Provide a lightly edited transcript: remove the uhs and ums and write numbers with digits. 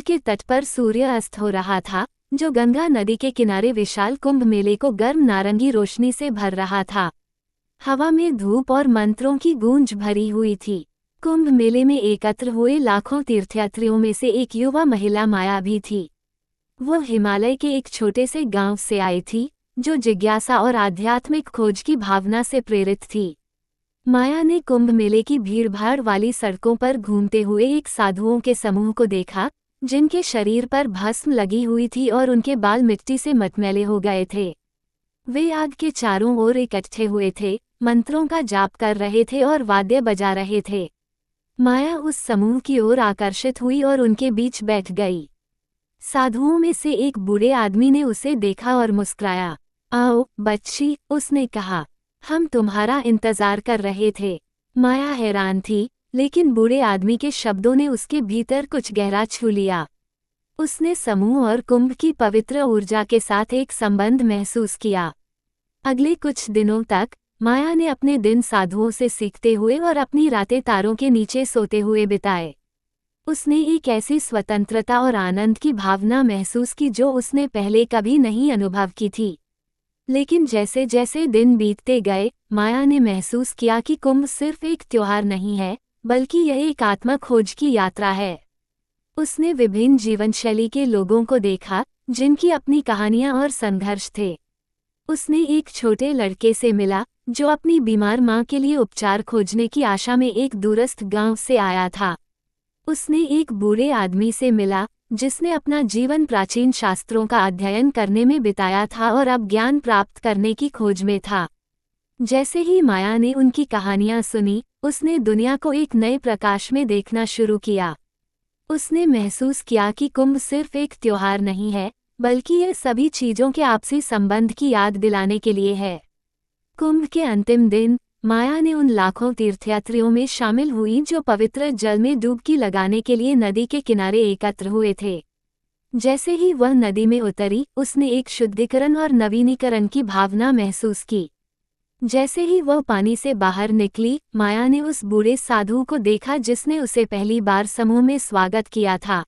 के तट पर सूर्य अस्त हो रहा था, जो गंगा नदी के किनारे विशाल कुंभ मेले को गर्म नारंगी रोशनी से भर रहा था। हवा में धूप और मंत्रों की गूंज भरी हुई थी। कुंभ मेले में एकत्र हुए लाखों तीर्थयात्रियों में से एक युवा महिला माया भी थी। वो हिमालय के एक छोटे से गांव से आई थी, जो जिज्ञासा और आध्यात्मिक खोज की भावना से प्रेरित थी। माया ने कुंभ मेले की भीड़भाड़ वाली सड़कों पर घूमते हुए एक साधुओं के समूह को देखा, जिनके शरीर पर भस्म लगी हुई थी और उनके बाल मिट्टी से मटमैले हो गए थे। वे आग के चारों ओर इकट्ठे हुए थे, मंत्रों का जाप कर रहे थे और वाद्य बजा रहे थे। माया उस समूह की ओर आकर्षित हुई और उनके बीच बैठ गई। साधुओं में से एक बूढ़े आदमी ने उसे देखा और मुस्कुराया। आओ बच्ची, उसने कहा, हम तुम्हारा इंतजार कर रहे थे। माया हैरान थी, लेकिन बूढ़े आदमी के शब्दों ने उसके भीतर कुछ गहरा छू लिया। उसने समूह और कुंभ की पवित्र ऊर्जा के साथ एक संबंध महसूस किया। अगले कुछ दिनों तक माया ने अपने दिन साधुओं से सीखते हुए और अपनी रातें तारों के नीचे सोते हुए बिताए। उसने एक ऐसी स्वतंत्रता और आनंद की भावना महसूस की जो उसने पहले कभी नहीं अनुभव की थी। लेकिन जैसे जैसे दिन बीतते गए, माया ने महसूस किया कि कुंभ सिर्फ एक त्योहार नहीं है, बल्कि यह एक आत्मा खोज की यात्रा है। उसने विभिन्न जीवनशैली के लोगों को देखा, जिनकी अपनी कहानियां और संघर्ष थे। उसने एक छोटे लड़के से मिला, जो अपनी बीमार मां के लिए उपचार खोजने की आशा में एक दूरस्थ गांव से आया था। उसने एक बूढ़े आदमी से मिला, जिसने अपना जीवन प्राचीन शास्त्रों का अध्ययन करने में बिताया था और अब ज्ञान प्राप्त करने की खोज में था। जैसे ही माया ने उनकी कहानियां सुनी, उसने दुनिया को एक नए प्रकाश में देखना शुरू किया। उसने महसूस किया कि कुंभ सिर्फ एक त्योहार नहीं है, बल्कि यह सभी चीजों के आपसी संबंध की याद दिलाने के लिए है। कुंभ के अंतिम दिन माया ने उन लाखों तीर्थयात्रियों में शामिल हुई जो पवित्र जल में डुबकी लगाने के लिए नदी के किनारे एकत्र हुए थे। जैसे ही वह नदी में उतरी, उसने एक शुद्धिकरण और नवीनीकरण की भावना महसूस की। जैसे ही वह पानी से बाहर निकली, माया ने उस बूढ़े साधु को देखा जिसने उसे पहली बार समूह में स्वागत किया था।